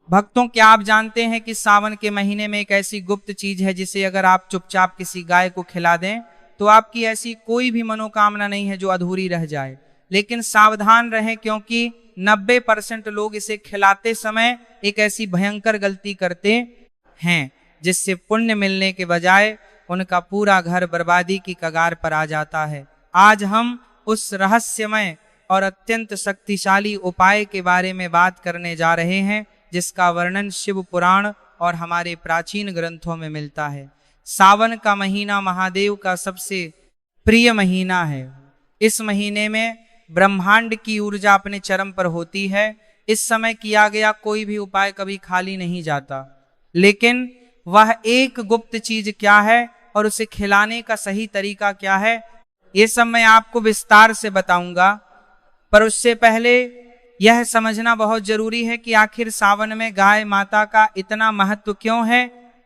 भक्तों, क्या आप जानते हैं कि सावन के महीने में एक ऐसी गुप्त चीज है जिसे अगर आप चुपचाप किसी गाय को खिला दें तो आपकी ऐसी कोई भी मनोकामना नहीं है जो अधूरी रह जाए। लेकिन सावधान रहें, क्योंकि 90% लोग इसे खिलाते समय एक ऐसी भयंकर गलती करते हैं जिससे पुण्य मिलने के बजाय उनका पूरा घर बर्बादी की कगार पर आ जाता है। आज हम उस रहस्यमय और अत्यंत शक्तिशाली उपाय के बारे में बात करने जा रहे हैं जिसका वर्णन शिव पुराण और हमारे प्राचीन ग्रंथों में मिलता है। सावन का महीना महादेव का सबसे प्रिय महीना है। इस महीने में ब्रह्मांड की ऊर्जा अपने चरम पर होती है। इस समय किया गया कोई भी उपाय कभी खाली नहीं जाता। लेकिन वह एक गुप्त चीज क्या है और उसे खिलाने का सही तरीका क्या है, ये सब मैं आपको विस्तार से बताऊंगा। पर उससे पहले यह समझना बहुत जरूरी है कि आखिर सावन में गाय माता का इतना महत्व क्यों है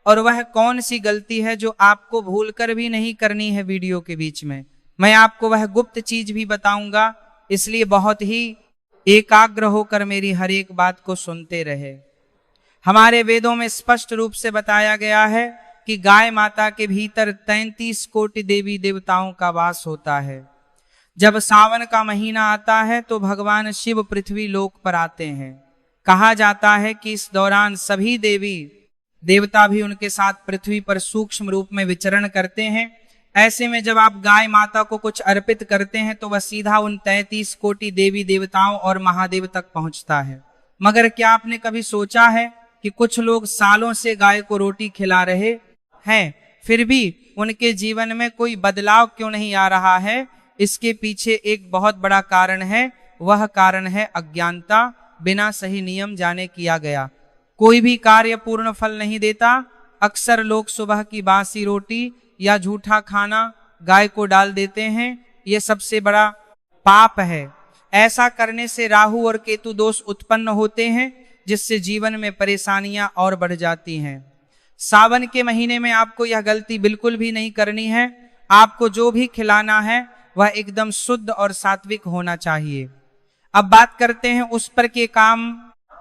और वह कौन सी गलती है जो आपको भूलकर भी नहीं करनी है। वीडियो के बीच में मैं आपको वह गुप्त चीज भी बताऊंगा, इसलिए बहुत ही एकाग्र होकर मेरी हर एक बात को सुनते रहे। हमारे वेदों में स्पष्ट रूप से बताया गया है कि गाय माता के भीतर 33 कोटि देवी देवताओं का वास होता है। जब सावन का महीना आता है तो भगवान शिव पृथ्वी लोक पर आते हैं। कहा जाता है कि इस दौरान सभी देवी देवता भी उनके साथ पृथ्वी पर सूक्ष्म रूप में विचरण करते हैं। ऐसे में जब आप गाय माता को कुछ अर्पित करते हैं तो वह सीधा उन 33 कोटि देवी देवताओं और महादेव तक पहुंचता है। मगर क्या आपने कभी सोचा है कि कुछ लोग सालों से गाय को रोटी खिला रहे हैं, फिर भी उनके जीवन में कोई बदलाव क्यों नहीं आ रहा है? इसके पीछे एक बहुत बड़ा कारण है। वह कारण है अज्ञानता। बिना सही नियम जाने किया गया कोई भी कार्य पूर्ण फल नहीं देता। अक्सर लोग सुबह की बासी रोटी या झूठा खाना गाय को डाल देते हैं। यह सबसे बड़ा पाप है। ऐसा करने से राहु और केतु दोष उत्पन्न होते हैं, जिससे जीवन में परेशानियां और बढ़ जाती हैं। सावन के महीने में आपको यह गलती बिल्कुल भी नहीं करनी है। आपको जो भी खिलाना है वह एकदम शुद्ध और सात्विक होना चाहिए। अब बात करते हैं उस पर के काम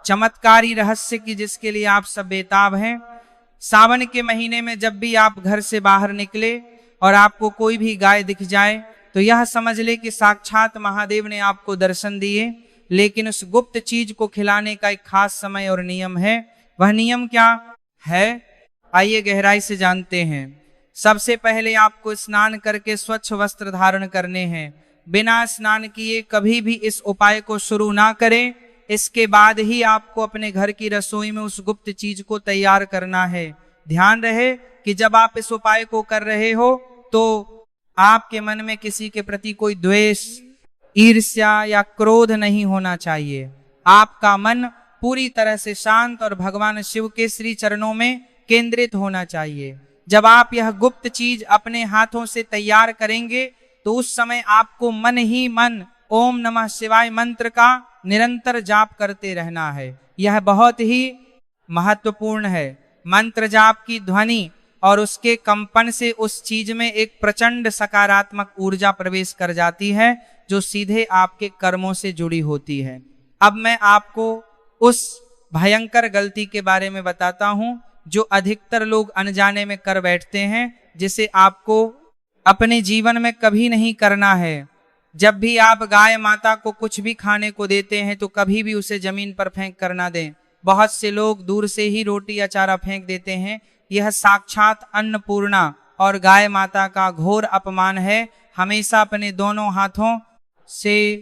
चमत्कारी रहस्य की जिसके लिए आप सब बेताब हैं। सावन के महीने में जब भी आप घर से बाहर निकले और आपको कोई भी गाय दिख जाए तो यह समझ ले कि साक्षात महादेव ने आपको दर्शन दिए। लेकिन उस गुप्त चीज को खिलाने का एक खास समय और नियम है। वह नियम क्या है, आइए गहराई से जानते हैं। सबसे पहले आपको स्नान करके स्वच्छ वस्त्र धारण करने हैं। बिना स्नान किए कभी भी इस उपाय को शुरू ना करें। इसके बाद ही आपको अपने घर की रसोई में उस गुप्त चीज को तैयार करना है। ध्यान रहे कि जब आप इस उपाय को कर रहे हो तो आपके मन में किसी के प्रति कोई द्वेष, ईर्ष्या या क्रोध नहीं होना चाहिए। आपका मन पूरी तरह से शांत और भगवान शिव के श्री चरणों में केंद्रित होना चाहिए। जब आप यह गुप्त चीज अपने हाथों से तैयार करेंगे तो उस समय आपको मन ही मन ओम नमः शिवाय मंत्र का निरंतर जाप करते रहना है। यह बहुत ही महत्वपूर्ण है। मंत्र जाप की ध्वनि और उसके कंपन से उस चीज में एक प्रचंड सकारात्मक ऊर्जा प्रवेश कर जाती है जो सीधे आपके कर्मों से जुड़ी होती है। अब मैं आपको उस भयंकर गलती के बारे में बताता हूं जो अधिकतर लोग अनजाने में कर बैठते हैं, जिसे आपको अपने जीवन में कभी नहीं करना है। जब भी आप गाय माता को कुछ भी खाने को देते हैं तो कभी भी उसे जमीन पर फेंक कर ना दें। बहुत से लोग दूर से ही रोटी या चारा फेंक देते हैं। यह साक्षात अन्नपूर्णा और गाय माता का घोर अपमान है। हमेशा अपने दोनों हाथों से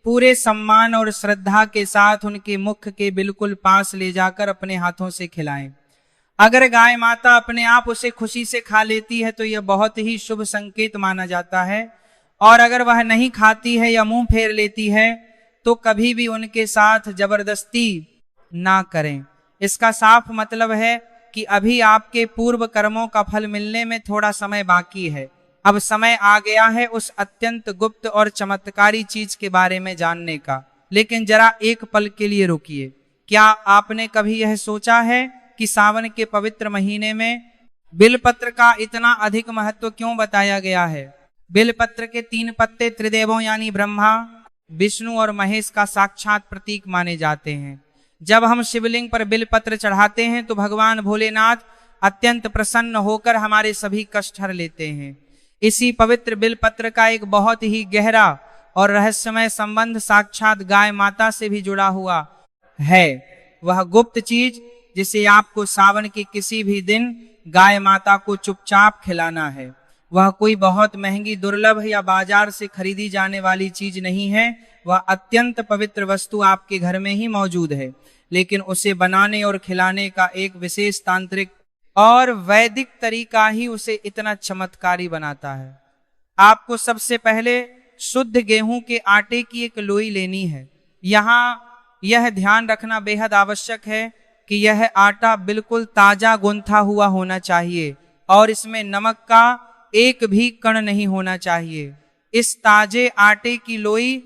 पूरे सम्मान और श्रद्धा के साथ उनके मुख के बिल्कुल पास ले जाकर अपने हाथों से खिलाएं। अगर गाय माता अपने आप उसे खुशी से खा लेती है तो यह बहुत ही शुभ संकेत माना जाता है। और अगर वह नहीं खाती है या मुंह फेर लेती है तो कभी भी उनके साथ जबरदस्ती ना करें। इसका साफ मतलब है कि अभी आपके पूर्व कर्मों का फल मिलने में थोड़ा समय बाकी है। अब समय आ गया है उस अत्यंत गुप्त और चमत्कारी चीज के बारे में जानने का। लेकिन जरा एक पल के लिए रुकिए। क्या आपने कभी यह सोचा है कि सावन के पवित्र महीने में बिलपत्र का इतना अधिक महत्व क्यों बताया गया है? बिलपत्र के 3 पत्ते त्रिदेवों यानी ब्रह्मा, विष्णु और महेश का साक्षात प्रतीक माने जाते हैं। जब हम शिवलिंग पर बिलपत्र चढ़ाते हैं तो भगवान भोलेनाथ अत्यंत प्रसन्न होकर हमारे सभी कष्ट हर लेते हैं। इसी पवित्र बिलपत्र का एक बहुत ही गहरा और रहस्यमय संबंध साक्षात गाय माता से भी जुड़ा हुआ है। वह गुप्त चीज जिसे आपको सावन के किसी भी दिन गाय माता को चुपचाप खिलाना है, वह कोई बहुत महंगी दुर्लभ या बाजार से खरीदी जाने वाली चीज नहीं है। वह अत्यंत पवित्र वस्तु आपके घर में ही मौजूद है, लेकिन उसे बनाने और खिलाने का एक विशेष तांत्रिक और वैदिक तरीका ही उसे इतना चमत्कारी बनाता है। आपको सबसे पहले शुद्ध गेहूं के आटे की एक लोई लेनी है। यहाँ यह ध्यान रखना बेहद आवश्यक है कि यह आटा बिल्कुल ताजा गूंथा हुआ होना चाहिए और इसमें नमक का एक भी कण नहीं होना चाहिए। इस ताजे आटे की लोई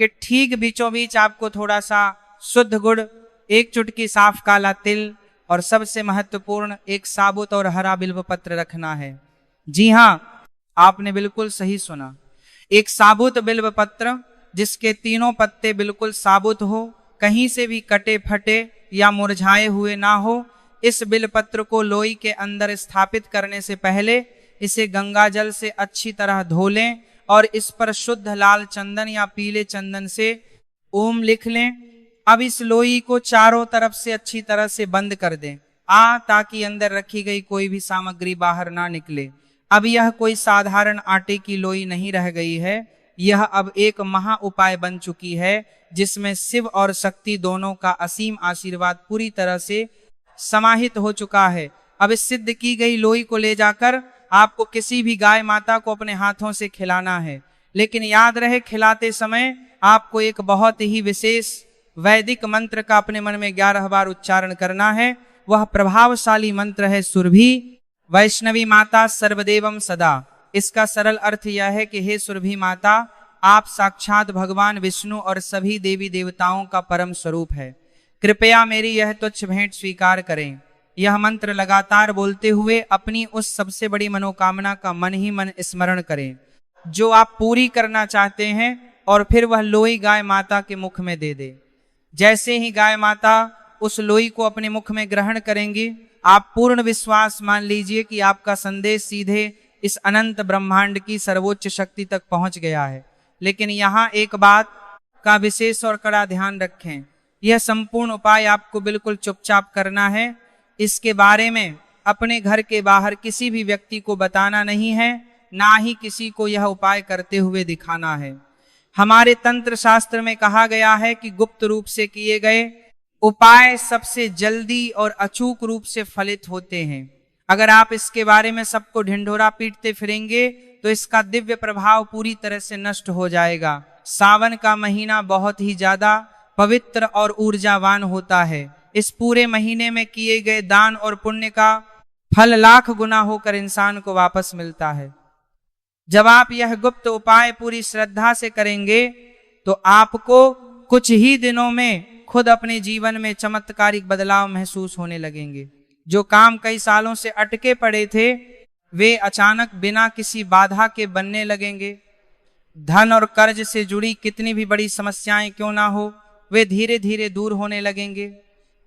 के ठीक बीचों बीच आपको थोड़ा सा शुद्ध गुड़, एक चुटकी साफ काला तिल और सबसे महत्वपूर्ण एक साबुत और हरा बिल्वपत्र रखना है। जी हाँ, आपने बिल्कुल सही सुना, एक साबुत बिल्वपत्र जिसके तीनों पत्ते बिल्कुल साबुत हो, कहीं से भी कटे फटे या मुरझाए हुए ना हो। इस बिल्वपत्र को लोई के अंदर स्थापित करने से पहले इसे गंगा जल से अच्छी तरह धो लें और इस पर शुद्ध लाल चंदन या पीले चंदन से ओम लिख लें। अब इस लोई को चारों तरफ से अच्छी तरह से बंद कर दें ताकि अंदर रखी गई कोई भी सामग्री बाहर ना निकले। अब यह कोई साधारण आटे की लोई नहीं रह गई है, यह अब एक महा उपाय बन चुकी है जिसमें शिव और शक्ति दोनों का असीम आशीर्वाद पूरी तरह से समाहित हो चुका है। अब इस सिद्ध की गई लोई को ले जाकर आपको किसी भी गाय माता को अपने हाथों से खिलाना है, लेकिन याद रहे खिलाते समय आपको एक बहुत ही विशेष वैदिक मंत्र का अपने मन में 11 बार उच्चारण करना है। वह प्रभावशाली मंत्र है सुरभि वैष्णवी माता सर्वदेवम सदा। इसका सरल अर्थ यह है कि हे सुरभि माता, आप साक्षात भगवान विष्णु और सभी देवी देवताओं का परम स्वरूप है, कृपया मेरी यह तुच्छ भेंट स्वीकार करें। यह मंत्र लगातार बोलते हुए अपनी उस सबसे बड़ी मनोकामना का मन ही मन स्मरण करें जो आप पूरी करना चाहते हैं और फिर वह लोई गाय माता के मुख में दे दे। जैसे ही गाय माता उस लोई को अपने मुख में ग्रहण करेंगी, आप पूर्ण विश्वास मान लीजिए कि आपका संदेश सीधे इस अनंत ब्रह्मांड की सर्वोच्च शक्ति तक पहुंच गया है। लेकिन यहाँ एक बात का विशेष और कड़ा ध्यान रखें, यह संपूर्ण उपाय आपको बिल्कुल चुपचाप करना है। इसके बारे में अपने घर के बाहर किसी भी व्यक्ति को बताना नहीं है, ना ही किसी को यह उपाय करते हुए दिखाना है। हमारे तंत्र शास्त्र में कहा गया है कि गुप्त रूप से किए गए उपाय सबसे जल्दी और अचूक रूप से फलित होते हैं। अगर आप इसके बारे में सबको ढिंढोरा पीटते फिरेंगे तो इसका दिव्य प्रभाव पूरी तरह से नष्ट हो जाएगा। सावन का महीना बहुत ही ज्यादा पवित्र और ऊर्जावान होता है। इस पूरे महीने में किए गए दान और पुण्य का फल लाख गुना होकर इंसान को वापस मिलता है। जब आप यह गुप्त उपाय पूरी श्रद्धा से करेंगे तो आपको कुछ ही दिनों में खुद अपने जीवन में चमत्कारिक बदलाव महसूस होने लगेंगे। जो काम कई सालों से अटके पड़े थे वे अचानक बिना किसी बाधा के बनने लगेंगे। धन और कर्ज से जुड़ी कितनी भी बड़ी समस्याएं क्यों ना हो, वे धीरे धीरे दूर होने लगेंगे।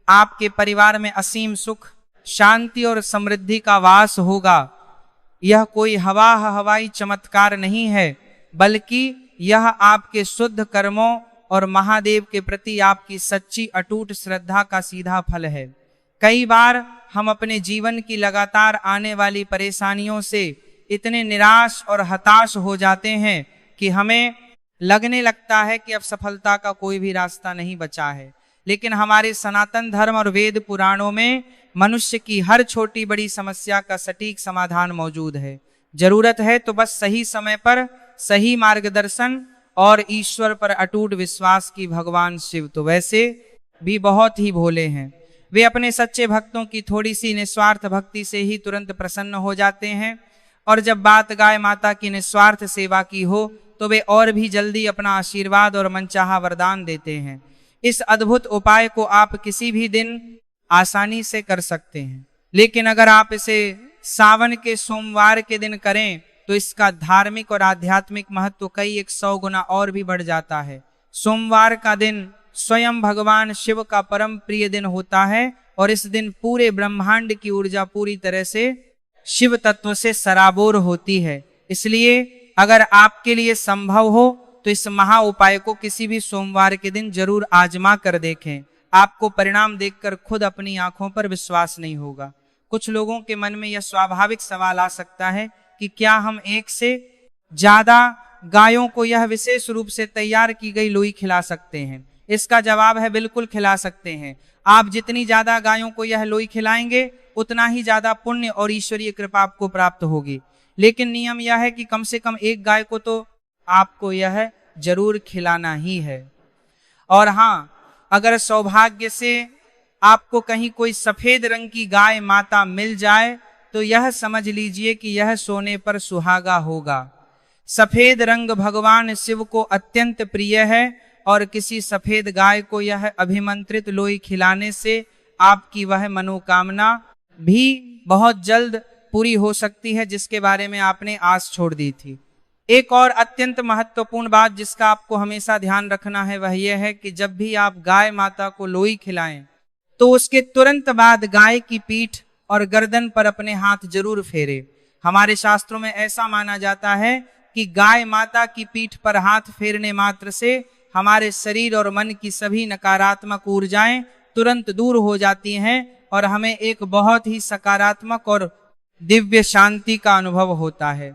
आपके परिवार में असीम सुख, शांति और समृद्धि का वास होगा। यह कोई हवाई चमत्कार नहीं है, बल्कि यह आपके शुद्ध कर्मों और महादेव के प्रति आपकी सच्ची अटूट श्रद्धा का सीधा फल है। कई बार हम अपने जीवन की लगातार आने वाली परेशानियों से इतने निराश और हताश हो जाते हैं कि हमें लगने लगता है कि अब सफलता का कोई भी रास्ता नहीं बचा है। लेकिन हमारे सनातन धर्म और वेद पुराणों में मनुष्य की हर छोटी बड़ी समस्या का सटीक समाधान मौजूद है। जरूरत है तो बस सही समय पर सही मार्गदर्शन और ईश्वर पर अटूट विश्वास की। भगवान शिव तो वैसे भी बहुत ही भोले हैं, वे अपने सच्चे भक्तों की थोड़ी सी निस्वार्थ भक्ति से ही तुरंत प्रसन्न हो जाते हैं। और जब बात गाय माता की निस्वार्थ सेवा की हो तो वे और भी जल्दी अपना आशीर्वाद और मनचाहा वरदान देते हैं। इस अद्भुत उपाय को आप किसी भी दिन आसानी से कर सकते हैं, लेकिन अगर आप इसे सावन के सोमवार के दिन करें तो इसका धार्मिक और आध्यात्मिक महत्व कई 100 गुना और भी बढ़ जाता है। सोमवार का दिन स्वयं भगवान शिव का परम प्रिय दिन होता है और इस दिन पूरे ब्रह्मांड की ऊर्जा पूरी तरह से शिव तत्व से सराबोर होती है। इसलिए अगर आपके लिए संभव हो तो इस महा उपाय को किसी भी सोमवार के दिन जरूर आजमा कर देखें। आपको परिणाम देखकर खुद अपनी आंखों पर विश्वास नहीं होगा। कुछ लोगों के मन में यह स्वाभाविक सवाल आ सकता है कि क्या हम एक से ज्यादा गायों को यह विशेष रूप से तैयार की गई लोई खिला सकते हैं? इसका जवाब है बिल्कुल खिला सकते हैं। आप जितनी ज्यादा गायों को यह लोई खिलाएंगे उतना ही ज्यादा पुण्य और ईश्वरीय कृपा आपको प्राप्त होगी। लेकिन नियम यह है कि कम से कम एक गाय को तो आपको यह जरूर खिलाना ही है। और हाँ, अगर सौभाग्य से आपको कहीं कोई सफेद रंग की गाय माता मिल जाए तो यह समझ लीजिए कि यह सोने पर सुहागा होगा। सफेद रंग भगवान शिव को अत्यंत प्रिय है और किसी सफेद गाय को यह अभिमंत्रित लोई खिलाने से आपकी वह मनोकामना भी बहुत जल्द पूरी हो सकती है जिसके बारे में आपने आस छोड़ दी थी। एक और अत्यंत महत्वपूर्ण बात जिसका आपको हमेशा ध्यान रखना है वह यह है कि जब भी आप गाय माता को लोई खिलाएं तो उसके तुरंत बाद गाय की पीठ और गर्दन पर अपने हाथ जरूर फेरे। हमारे शास्त्रों में ऐसा माना जाता है कि गाय माता की पीठ पर हाथ फेरने मात्र से हमारे शरीर और मन की सभी नकारात्मक ऊर्जाएं तुरंत दूर हो जाती हैं और हमें एक बहुत ही सकारात्मक और दिव्य शांति का अनुभव होता है।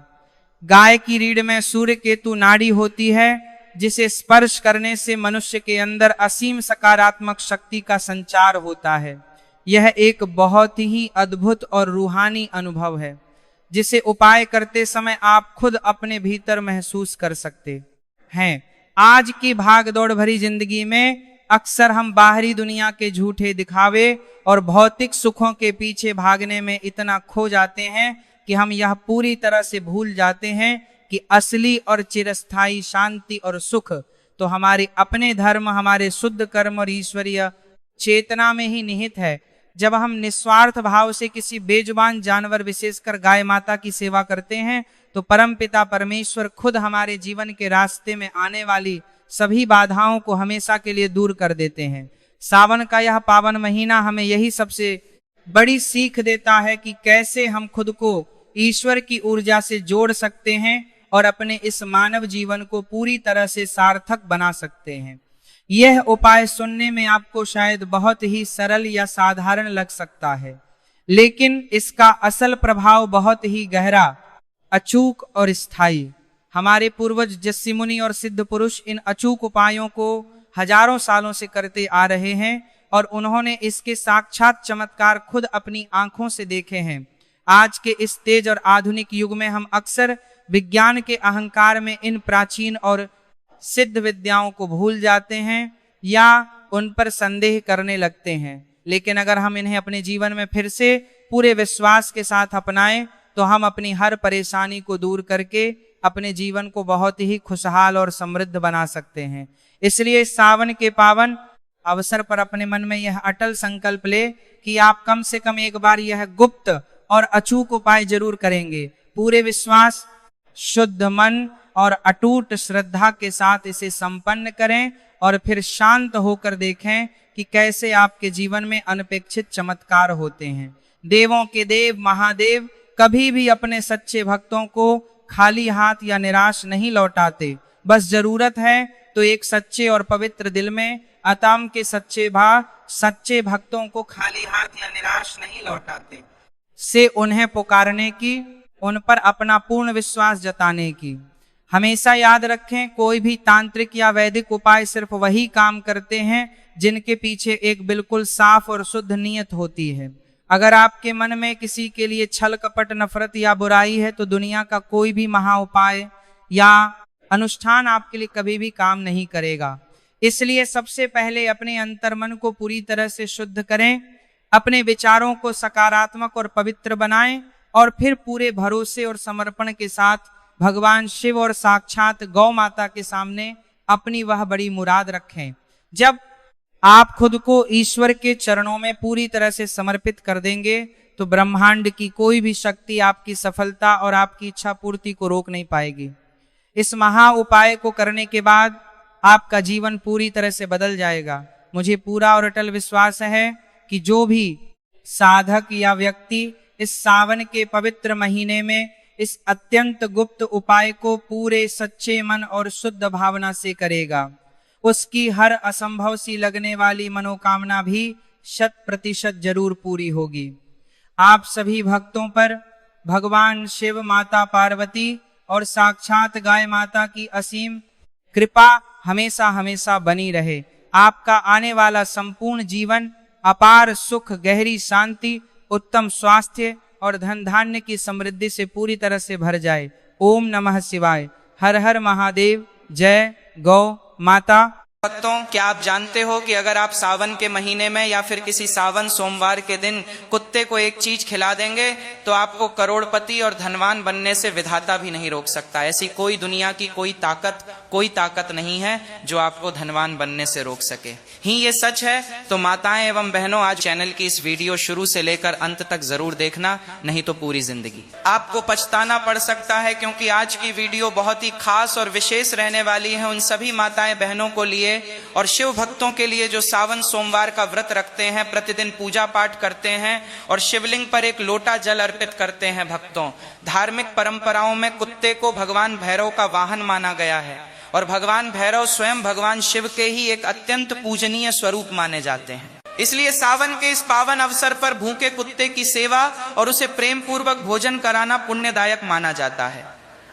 गाय की रीढ़ में सूर्य केतु नाड़ी होती है जिसे स्पर्श करने से मनुष्य के अंदर असीम सकारात्मक शक्ति का संचार होता है। यह एक बहुत ही अद्भुत और रूहानी अनुभव है जिसे उपाय करते समय आप खुद अपने भीतर महसूस कर सकते हैं। आज की भागदौड़ भरी जिंदगी में अक्सर हम बाहरी दुनिया के झूठे दिखावे और भौतिक सुखों के पीछे भागने में इतना खो जाते हैं कि हम यह पूरी तरह से भूल जाते हैं कि असली और चिरस्थायी शांति और सुख तो हमारे अपने धर्म, हमारे शुद्ध कर्म और ईश्वरीय चेतना में ही निहित है। जब हम निस्वार्थ भाव से किसी बेजुबान जानवर विशेषकर गाय माता की सेवा करते हैं तो परमपिता परमेश्वर खुद हमारे जीवन के रास्ते में आने वाली सभी बाधाओं को हमेशा के लिए दूर कर देते हैं। सावन का यह पावन महीना हमें यही सबसे बड़ी सीख देता है कि कैसे हम खुद को ईश्वर की ऊर्जा से जोड़ सकते हैं और अपने इस मानव जीवन को पूरी तरह से सार्थक बना सकते हैं। यह उपाय सुनने में आपको शायद बहुत ही सरल या साधारण लग सकता है, लेकिन इसका असल प्रभाव बहुत ही गहरा, अचूक और स्थायी। हमारे पूर्वज जस्सी मुनि और सिद्ध पुरुष इन अचूक उपायों को हजारों सालों से करते आ रहे हैं और उन्होंने इसके साक्षात चमत्कार खुद अपनी आंखों से देखे हैं। आज के इस तेज और आधुनिक युग में हम अक्सर विज्ञान के अहंकार में इन प्राचीन और सिद्ध विद्याओं को भूल जाते हैं या उन पर संदेह करने लगते हैं। लेकिन अगर हम इन्हें अपने जीवन में फिर से पूरे विश्वास के साथ अपनाएं तो हम अपनी हर परेशानी को दूर करके अपने जीवन को बहुत ही खुशहाल और समृद्ध बना सकते हैं। इसलिए सावन के पावन अवसर पर अपने मन में यह अटल संकल्प ले कि आप कम से कम एक बार यह गुप्त और अचूक उपाय जरूर करेंगे। पूरे विश्वास, शुद्ध मन और अटूट श्रद्धा के साथ इसे संपन्न करें और फिर शांत होकर देखें कि कैसे आपके जीवन में अनपेक्षित चमत्कार होते हैं। देवों के देव महादेव कभी भी अपने सच्चे भक्तों को खाली हाथ या निराश नहीं लौटाते। बस जरूरत है तो एक सच्चे और पवित्र दिल में अतम के सच्चे भक्तों को खाली हाथ या निराश नहीं लौटाते से उन्हें पुकारने की, उन पर अपना पूर्ण विश्वास जताने की। हमेशा याद रखें, कोई भी तांत्रिक या वैदिक उपाय सिर्फ वही काम करते हैं जिनके पीछे एक बिल्कुल साफ और शुद्ध नीयत होती है। अगर आपके मन में किसी के लिए छल कपट, नफरत या बुराई है तो दुनिया का कोई भी महा उपाय या अनुष्ठान आपके लिए कभी भी काम नहीं करेगा। इसलिए सबसे पहले अपने अंतर्मन को पूरी तरह से शुद्ध करें, अपने विचारों को सकारात्मक और पवित्र बनाएं और फिर पूरे भरोसे और समर्पण के साथ भगवान शिव और साक्षात गौ माता के सामने अपनी वह बड़ी मुराद रखें। जब आप खुद को ईश्वर के चरणों में पूरी तरह से समर्पित कर देंगे तो ब्रह्मांड की कोई भी शक्ति आपकी सफलता और आपकी इच्छा पूर्ति को रोक नहीं पाएगी। इस महा उपाय को करने के बाद आपका जीवन पूरी तरह से बदल जाएगा। मुझे पूरा और अटल विश्वास है कि जो भी साधक या व्यक्ति इस सावन के पवित्र महीने में इस अत्यंत गुप्त उपाय को पूरे सच्चे मन और शुद्ध भावना से करेगा, उसकी हर असंभव सी लगने वाली मनोकामना भी 100% जरूर पूरी होगी। आप सभी भक्तों पर भगवान शिव, माता पार्वती और साक्षात गाय माता की असीम कृपा हमेशा हमेशा बनी रहे। आपका आने वाला संपूर्ण जीवन अपार सुख, गहरी शांति, उत्तम स्वास्थ्य और धन धान्य की समृद्धि से पूरी तरह से भर जाए। ओम नमः शिवाय। हर हर महादेव। जय गौ माता। भक्तों, क्या आप जानते हो कि अगर आप सावन के महीने में या फिर किसी सावन सोमवार के दिन कुत्ते को एक चीज खिला देंगे तो आपको करोड़पति और धनवान बनने से विधाता भी नहीं रोक सकता। ऐसी कोई दुनिया की कोई ताकत नहीं है जो आपको धनवान बनने से रोक सके। ही ये सच है तो माताएं एवं बहनों, आज चैनल की इस वीडियो शुरू से लेकर अंत तक जरूर देखना, नहीं तो पूरी जिंदगी आपको पछताना पड़ सकता है, क्योंकि आज की वीडियो बहुत ही खास और विशेष रहने वाली है उन सभी माताएं बहनों को लिए और शिव भक्तों के लिए जो सावन सोमवार का व्रत रखते हैं, प्रतिदिन पूजा पाठ करते हैं और शिवलिंग पर एक लोटा जल अर्पित करते हैं। भक्तों, धार्मिक परंपराओं में कुत्ते को भगवान भैरव का वाहन माना गया है और भगवान भैरव स्वयं भगवान शिव के ही एक अत्यंत पूजनीय स्वरूप माने जाते हैं। इसलिए सावन के इस पावन अवसर पर भूखे कुत्ते की सेवा और उसे प्रेम पूर्वक भोजन कराना पुण्यदायक माना जाता है।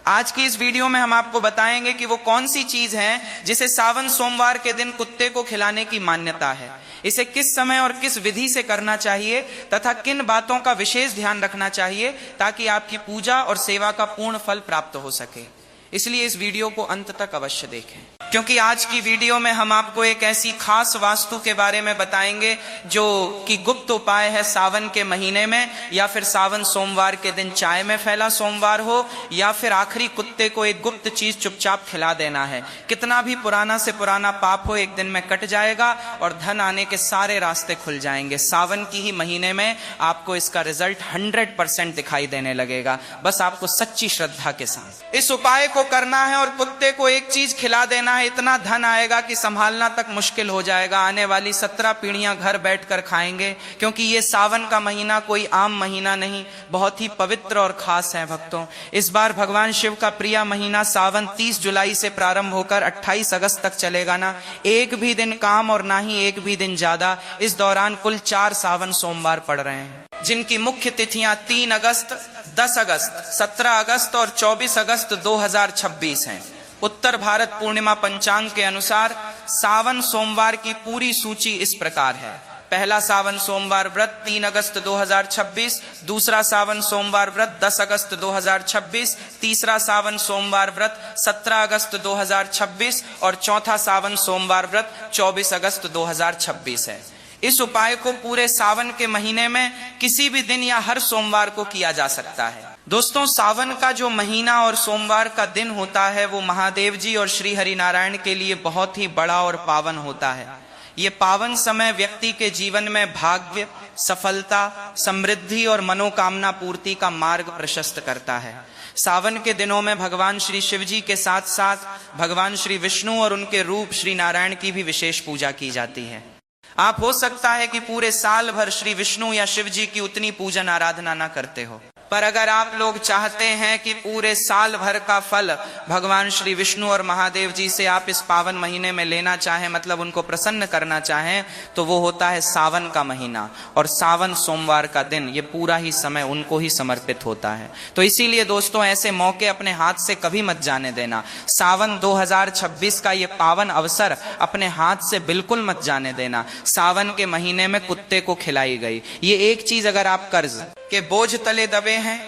आज की इस वीडियो में हम आपको बताएंगे कि वो कौन सी चीज है जिसे सावन सोमवार के दिन कुत्ते को खिलाने की मान्यता है, इसे किस समय और किस विधि से करना चाहिए तथा किन बातों का विशेष ध्यान रखना चाहिए ताकि आपकी पूजा और सेवा का पूर्ण फल प्राप्त हो सके। इसलिए इस वीडियो को अंत तक अवश्य देखें, क्योंकि आज की वीडियो में हम आपको एक ऐसी खास वास्तु के बारे में बताएंगे जो कि गुप्त उपाय है सावन के महीने में, या फिर सावन सोमवार के दिन चाय में फैला सोमवार हो, या फिर आखिरी कुत्ते को एक गुप्त चीज चुपचाप खिला देना है। कितना भी पुराना से पुराना पाप हो एक दिन में कट जाएगा और धन आने के सारे रास्ते खुल जाएंगे। सावन की ही महीने में आपको इसका रिजल्ट 100% दिखाई देने लगेगा, बस आपको सच्ची श्रद्धा के साथ इस उपाय को करना है और कुत्ते को एक चीज खिला देना है। इतना धन आएगा कि संभालना तक मुश्किल हो जाएगा। आने वाली 17 पीढ़ियां घर बैठकर खाएंगे, क्योंकि ये सावन का महीना कोई आम महीना नहीं, बहुत ही पवित्र और खास है। भक्तों, इस बार भगवान शिव का प्रिय महीना सावन 30 जुलाई से प्रारंभ होकर 28 अगस्त तक चलेगा ना। एक भी दिन काम और ना ही एक भी दिन ज्यादा। इस दौरान कुल 4 सावन सोमवार पड़ रहे हैं, जिनकी मुख्य तिथियां 3 अगस्त, 10 अगस्त, 17 अगस्त और 24 अगस्त 2026 हैं। उत्तर भारत पूर्णिमा पंचांग के अनुसार सावन सोमवार की पूरी सूची इस प्रकार है। पहला सावन सोमवार व्रत 3 अगस्त 2026, दूसरा सावन सोमवार व्रत 10 अगस्त 2026, तीसरा सावन सोमवार व्रत 17 अगस्त 2026 और चौथा सावन सोमवार व्रत 24 अगस्त 2026 है। इस उपाय को पूरे सावन के महीने में किसी भी दिन या हर सोमवार को किया जा सकता है। दोस्तों, सावन का जो महीना और सोमवार का दिन होता है वो महादेव जी और श्री हरि नारायण के लिए बहुत ही बड़ा और पावन होता है। ये पावन समय व्यक्ति के जीवन में भाग्य, सफलता, समृद्धि और मनोकामना पूर्ति का मार्ग प्रशस्त करता है। सावन के दिनों में भगवान श्री शिव जी के साथ साथ भगवान श्री विष्णु और उनके रूप श्री नारायण की भी विशेष पूजा की जाती है। आप हो सकता है कि पूरे साल भर श्री विष्णु या शिव जी की उतनी पूजन आराधना न करते हो, पर अगर आप लोग चाहते हैं कि पूरे साल भर का फल भगवान श्री विष्णु और महादेव जी से आप इस पावन महीने में लेना चाहें, मतलब उनको प्रसन्न करना चाहें, तो वो होता है सावन का महीना और सावन सोमवार का दिन। ये पूरा ही समय उनको ही समर्पित होता है। तो इसीलिए दोस्तों, ऐसे मौके अपने हाथ से कभी मत जाने देना। सावन 2026 का ये पावन अवसर अपने हाथ से बिल्कुल मत जाने देना। सावन के महीने में कुत्ते को खिलाई गई ये एक चीज, अगर आप कर्ज के बोझ तले दबे हैं,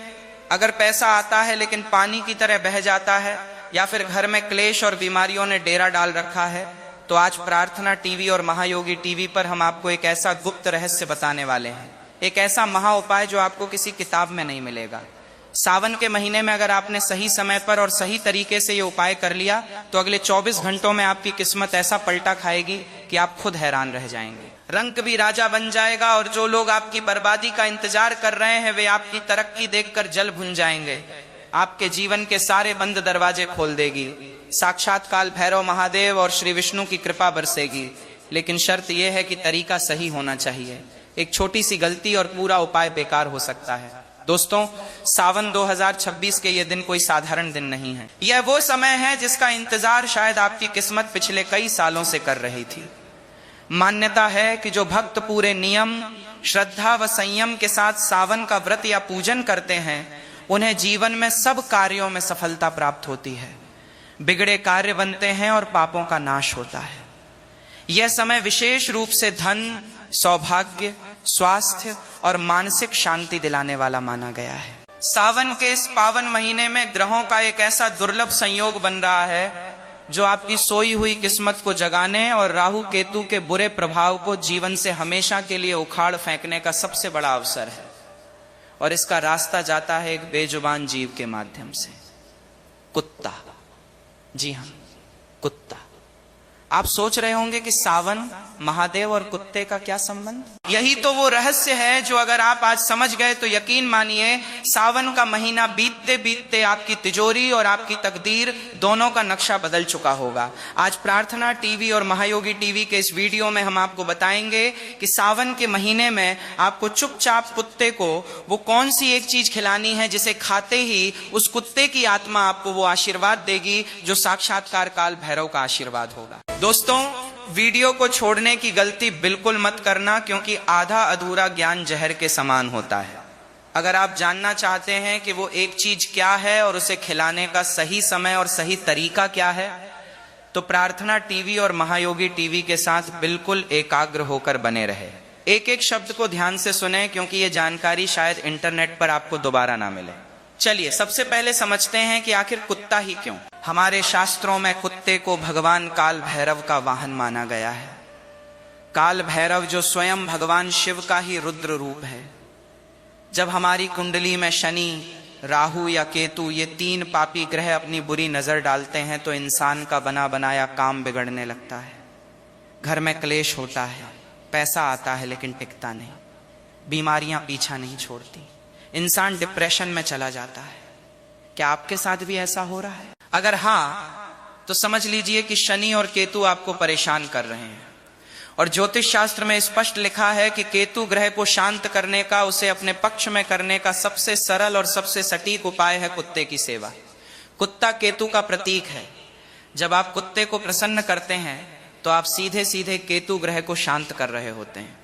अगर पैसा आता है लेकिन पानी की तरह बह जाता है, या फिर घर में क्लेश और बीमारियों ने डेरा डाल रखा है, तो आज प्रार्थना टीवी और महायोगी टीवी पर हम आपको एक ऐसा गुप्त रहस्य बताने वाले हैं, एक ऐसा महा उपाय जो आपको किसी किताब में नहीं मिलेगा। सावन के महीने में अगर आपने सही समय पर और सही तरीके से ये उपाय कर लिया तो अगले 24 घंटों में आपकी किस्मत ऐसा पलटा खाएगी कि आप खुद हैरान रह जाएंगे। रंक भी राजा बन जाएगा और जो लोग आपकी बर्बादी का इंतजार कर रहे हैं वे आपकी तरक्की देखकर जल भुन जाएंगे। आपके जीवन के सारे बंद दरवाजे खोल देगी। साक्षात काल भैरव महादेव और श्री विष्णु की कृपा बरसेगी, लेकिन शर्त यह है कि तरीका सही होना चाहिए। एक छोटी सी गलती और पूरा उपाय बेकार हो सकता है। दोस्तों, सावन 2026 के ये दिन कोई साधारण दिन नहीं है। यह वो समय है जिसका इंतजार शायद आपकी किस्मत पिछले कई सालों से कर रही थी। मान्यता है कि जो भक्त पूरे नियम, श्रद्धा व संयम के साथ सावन का व्रत या पूजन करते हैं, उन्हें जीवन में सब कार्यों में सफलता प्राप्त होती है, बिगड़े कार्य बनते हैं और पापों का नाश होता है। यह समय विशेष रूप से धन, सौभाग्य, स्वास्थ्य और मानसिक शांति दिलाने वाला माना गया है। सावन के इस पावन महीने में ग्रहों का एक ऐसा दुर्लभ संयोग बन रहा है जो आपकी सोई हुई किस्मत को जगाने और राहु केतु के बुरे प्रभाव को जीवन से हमेशा के लिए उखाड़ फेंकने का सबसे बड़ा अवसर है। और इसका रास्ता जाता है एक बेजुबान जीव के माध्यम से, कुत्ता। जी हाँ, कुत्ता। आप सोच रहे होंगे कि सावन, महादेव और कुत्ते का क्या संबंध? यही तो वो रहस्य है जो अगर आप आज समझ गए तो यकीन मानिए सावन का महीना बीतते बीतते आपकी तिजोरी और आपकी तकदीर दोनों का नक्शा बदल चुका होगा। आज प्रार्थना टीवी और महायोगी टीवी के इस वीडियो में हम आपको बताएंगे कि सावन के महीने में आपको चुपचाप कुत्ते को वो कौन सी एक चीज खिलानी है जिसे खाते ही उस कुत्ते की आत्मा आपको वो आशीर्वाद देगी जो साक्षात्कार काल भैरव का आशीर्वाद होगा। दोस्तों, वीडियो को छोड़ने की गलती बिल्कुल मत करना, क्योंकि आधा अधूरा ज्ञान जहर के समान होता है। अगर आप जानना चाहते हैं कि वो एक चीज क्या है और उसे खिलाने का सही समय और सही तरीका क्या है, तो प्रार्थना टीवी और महायोगी टीवी के साथ बिल्कुल एकाग्र होकर बने रहे। एक एक शब्द को ध्यान से सुने, क्योंकि ये जानकारी शायद इंटरनेट पर आपको दोबारा ना मिले। चलिए सबसे पहले समझते हैं कि आखिर कुत्ता ही क्यों। हमारे शास्त्रों में कुत्ते को भगवान काल भैरव का वाहन माना गया है। काल भैरव जो स्वयं भगवान शिव का ही रुद्र रूप है। जब हमारी कुंडली में शनि, राहु या केतु ये तीन पापी ग्रह अपनी बुरी नजर डालते हैं तो इंसान का बना बनाया काम बिगड़ने लगता है। घर में क्लेश होता है, पैसा आता है लेकिन टिकता नहीं, बीमारियां पीछा नहीं छोड़ती, इंसान डिप्रेशन में चला जाता है। क्या आपके साथ भी ऐसा हो रहा है? अगर हाँ, तो समझ लीजिए कि शनि और केतु आपको परेशान कर रहे हैं। और ज्योतिष शास्त्र में स्पष्ट लिखा है कि केतु ग्रह को शांत करने का, उसे अपने पक्ष में करने का सबसे सरल और सबसे सटीक उपाय है कुत्ते की सेवा। कुत्ता केतु का प्रतीक है। जब आप कुत्ते को प्रसन्न करते हैं तो आप सीधे सीधे केतु ग्रह को शांत कर रहे होते हैं।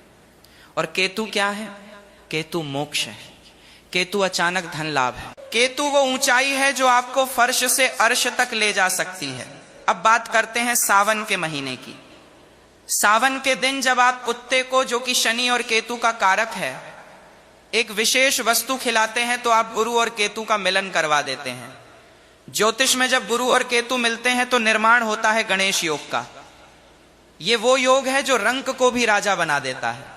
और केतु क्या है? केतु मोक्ष है। केतु अचानक धन लाभ है। केतु वो ऊंचाई है जो आपको फर्श से अर्श तक ले जा सकती है। अब बात करते हैं सावन के महीने की। सावन के दिन जब आप कुत्ते को, जो कि शनि और केतु का कारक है, एक विशेष वस्तु खिलाते हैं तो आप गुरु और केतु का मिलन करवा देते हैं। ज्योतिष में जब गुरु और केतु मिलते हैं तो निर्माण होता है गणेश योग का। ये वो योग है जो रंक को भी राजा बना देता है।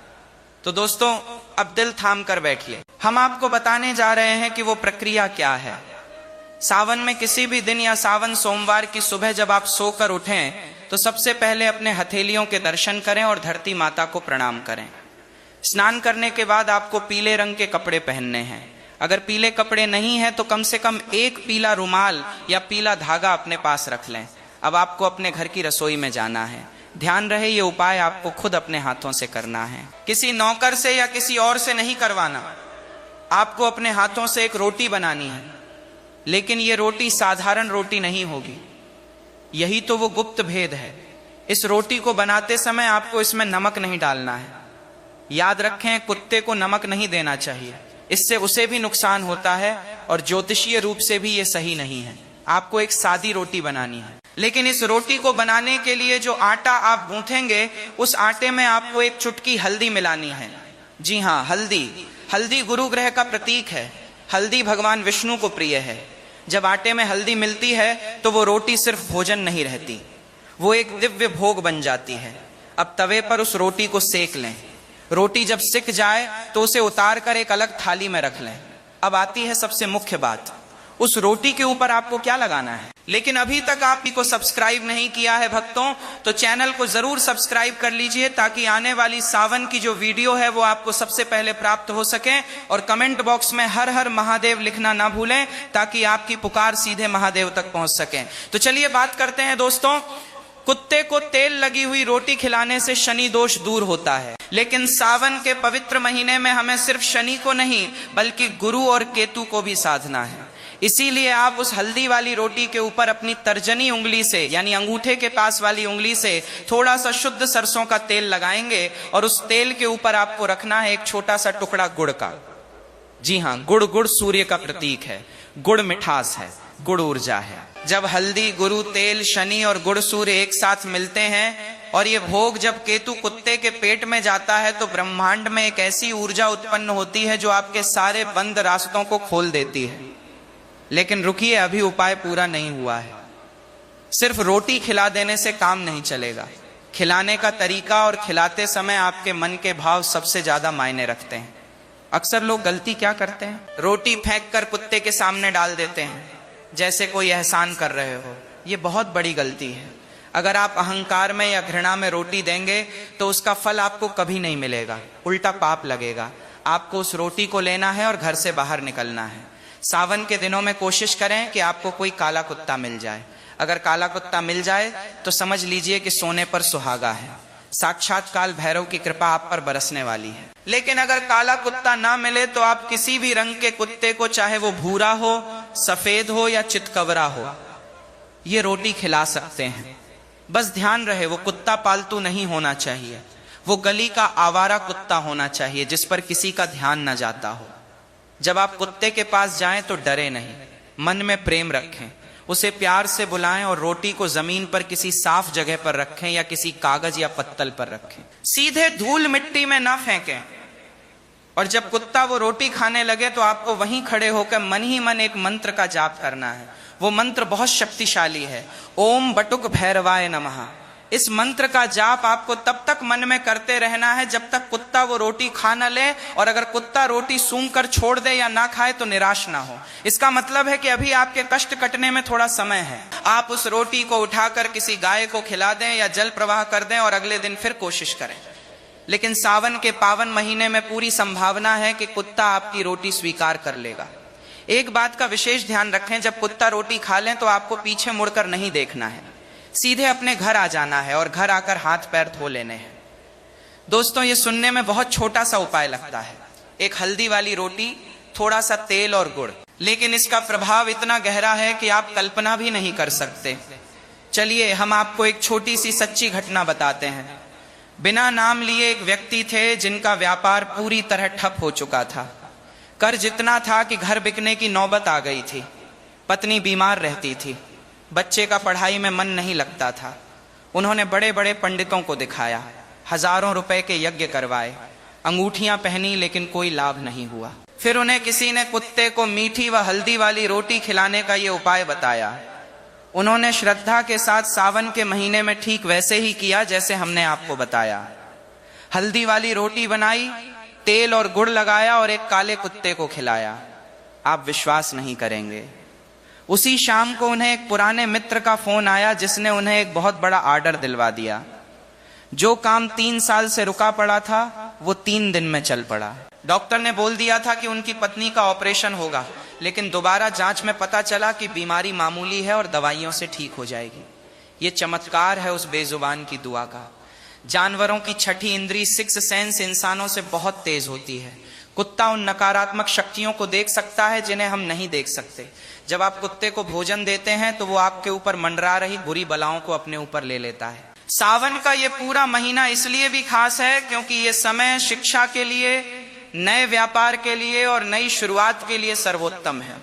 तो दोस्तों, अब दिल थाम कर बैठिए। हम आपको बताने जा रहे हैं कि वो प्रक्रिया क्या है। सावन में किसी भी दिन या सावन सोमवार की सुबह जब आप सोकर उठें तो सबसे पहले अपने हथेलियों के दर्शन करें और धरती माता को प्रणाम करें। स्नान करने के बाद आपको पीले रंग के कपड़े पहनने हैं। अगर पीले कपड़े नहीं हैं तो कम से कम एक पीला रुमाल या पीला धागा अपने पास रख लें। अब आपको अपने घर की रसोई में जाना है। ध्यान रहे, ये उपाय आपको खुद अपने हाथों से करना है, किसी नौकर से या किसी और से नहीं करवाना। आपको अपने हाथों से एक रोटी बनानी है, लेकिन ये रोटी साधारण रोटी नहीं होगी। यही तो वो गुप्त भेद है। इस रोटी को बनाते समय आपको इसमें नमक नहीं डालना है। याद रखें, कुत्ते को नमक नहीं देना चाहिए, इससे उसे भी नुकसान होता है और ज्योतिषीय रूप से भी ये सही नहीं है। आपको एक सादी रोटी बनानी है, लेकिन इस रोटी को बनाने के लिए जो आटा आप गूंथेंगे उस आटे में आपको एक चुटकी हल्दी मिलानी है। जी हाँ, हल्दी। हल्दी गुरु ग्रह का प्रतीक है। हल्दी भगवान विष्णु को प्रिय है। जब आटे में हल्दी मिलती है तो वो रोटी सिर्फ भोजन नहीं रहती, वो एक दिव्य भोग बन जाती है। अब तवे पर उस रोटी को सेक लें। रोटी जब सिक जाए तो उसे उतार कर एक अलग थाली में रख लें। अब आती है सबसे मुख्य बात, उस रोटी के ऊपर आपको क्या लगाना है? लेकिन अभी तक आपको को सब्सक्राइब नहीं किया है भक्तों, तो चैनल को जरूर सब्सक्राइब कर लीजिए ताकि आने वाली सावन की जो वीडियो है वो आपको सबसे पहले प्राप्त हो सके। और कमेंट बॉक्स में हर हर महादेव लिखना ना भूलें ताकि आपकी पुकार सीधे महादेव तक पहुंच सके। तो चलिए बात करते हैं दोस्तों। कुत्ते को तेल लगी हुई रोटी खिलाने से शनि दोष दूर होता है, लेकिन सावन के पवित्र महीने में हमें सिर्फ शनि को नहीं बल्कि गुरु और केतु को भी साधना है। इसीलिए आप उस हल्दी वाली रोटी के ऊपर अपनी तर्जनी उंगली से यानी अंगूठे के पास वाली उंगली से थोड़ा सा शुद्ध सरसों का तेल लगाएंगे और उस तेल के ऊपर आपको रखना है एक छोटा सा टुकड़ा गुड़ का। जी हाँ, गुड़ गुड़ सूर्य का प्रतीक है, गुड़ मिठास है, गुड़ ऊर्जा है। जब हल्दी, गुरु, तेल, शनि और गुड़ सूर्य एक साथ मिलते हैं और ये भोग जब केतु कुत्ते के पेट में जाता है तो ब्रह्मांड में एक ऐसी ऊर्जा उत्पन्न होती है जो आपके सारे बंद रास्तों को खोल देती है। लेकिन रुकिए, अभी उपाय पूरा नहीं हुआ है। सिर्फ रोटी खिला देने से काम नहीं चलेगा। खिलाने का तरीका और खिलाते समय आपके मन के भाव सबसे ज्यादा मायने रखते हैं। अक्सर लोग गलती क्या करते हैं, रोटी फेंक कर कुत्ते के सामने डाल देते हैं जैसे कोई एहसान कर रहे हो। ये बहुत बड़ी गलती है। अगर आप अहंकार में या घृणा में रोटी देंगे तो उसका फल आपको कभी नहीं मिलेगा, उल्टा पाप लगेगा। आपको उस रोटी को लेना है और घर से बाहर निकलना है। सावन के दिनों में कोशिश करें कि आपको कोई काला कुत्ता मिल जाए। अगर काला कुत्ता मिल जाए तो समझ लीजिए कि सोने पर सुहागा है, साक्षात काल भैरव की कृपा आप पर बरसने वाली है। लेकिन अगर काला कुत्ता ना मिले तो आप किसी भी रंग के कुत्ते को, चाहे वो भूरा हो, सफेद हो या चितकबरा हो, ये रोटी खिला सकते हैं। बस ध्यान रहे वो कुत्ता पालतू नहीं होना चाहिए, वो गली का आवारा कुत्ता होना चाहिए जिस पर किसी का ध्यान न जाता हो। जब आप कुत्ते के पास जाएं तो डरे नहीं, मन में प्रेम रखें, उसे प्यार से बुलाएं और रोटी को जमीन पर किसी साफ जगह पर रखें या किसी कागज या पत्तल पर रखें। सीधे धूल मिट्टी में ना फेंकें। और जब कुत्ता वो रोटी खाने लगे तो आपको वहीं खड़े होकर मन ही मन एक मंत्र का जाप करना है। वो मंत्र बहुत शक्तिशाली है, ओम बटुक भैरवाय नमः। इस मंत्र का जाप आपको तब तक मन में करते रहना है जब तक कुत्ता वो रोटी खा न ले, और अगर कुत्ता रोटी सूंघ कर छोड़ दे या ना खाए तो निराश ना हो। इसका मतलब है कि अभी आपके कष्ट कटने में थोड़ा समय है। आप उस रोटी को उठाकर किसी गाय को खिला दें या जल प्रवाह कर दें और अगले दिन फिर कोशिश करें। लेकिन सावन के पावन महीने में पूरी संभावना है कि कुत्ता आपकी रोटी स्वीकार कर लेगा। एक बात का विशेष ध्यान रखें, जब कुत्ता रोटी खा लें तो आपको पीछे मुड़कर नहीं देखना है, सीधे अपने घर आ जाना है और घर आकर हाथ पैर धो लेने हैं। दोस्तों, ये सुनने में बहुत छोटा सा उपाय लगता है, एक हल्दी वाली रोटी, थोड़ा सा तेल और गुड़, लेकिन इसका प्रभाव इतना गहरा है कि आप कल्पना भी नहीं कर सकते। चलिए हम आपको एक छोटी सी सच्ची घटना बताते हैं। बिना नाम लिए एक व्यक्ति थे जिनका व्यापार पूरी तरह ठप हो चुका था। कर्ज इतना था कि घर बिकने की नौबत आ गई थी। पत्नी बीमार रहती थी, बच्चे का पढ़ाई में मन नहीं लगता था। उन्होंने बड़े बड़े पंडितों को दिखाया, हजारों रुपए के यज्ञ करवाए, अंगूठियां पहनी, लेकिन कोई लाभ नहीं हुआ। फिर उन्हें किसी ने कुत्ते को मीठी व हल्दी वाली रोटी खिलाने का ये उपाय बताया। उन्होंने श्रद्धा के साथ सावन के महीने में ठीक वैसे ही किया जैसे हमने आपको बताया। हल्दी वाली रोटी बनाई, तेल और गुड़ लगाया और एक काले कुत्ते को खिलाया। आप विश्वास नहीं करेंगे, उसी शाम को उन्हें एक पुराने मित्र का फोन आया जिसने उन्हें एक बहुत बड़ा ऑर्डर दिलवा दिया। जो काम 3 साल से रुका पड़ा था वो 3 दिन में चल पड़ा। डॉक्टर ने बोल दिया था कि उनकी पत्नी का ऑपरेशन होगा, लेकिन दोबारा जांच में पता चला कि बीमारी मामूली है और दवाइयों से ठीक हो जाएगी। ये चमत्कार है उस बेजुबान की दुआ का। जानवरों की छठी इंद्री सिक्स सेंस इंसानों से बहुत तेज होती है। कुत्ता उन नकारात्मक शक्तियों को देख सकता है जिन्हें हम नहीं देख सकते। जब आप कुत्ते को भोजन देते हैं तो वो आपके ऊपर मंडरा रही बुरी बलाओं को अपने ऊपर ले लेता है। सावन का ये पूरा महीना इसलिए भी खास है क्योंकि ये समय शिक्षा के लिए, नए व्यापार के लिए और नई शुरुआत के लिए सर्वोत्तम है।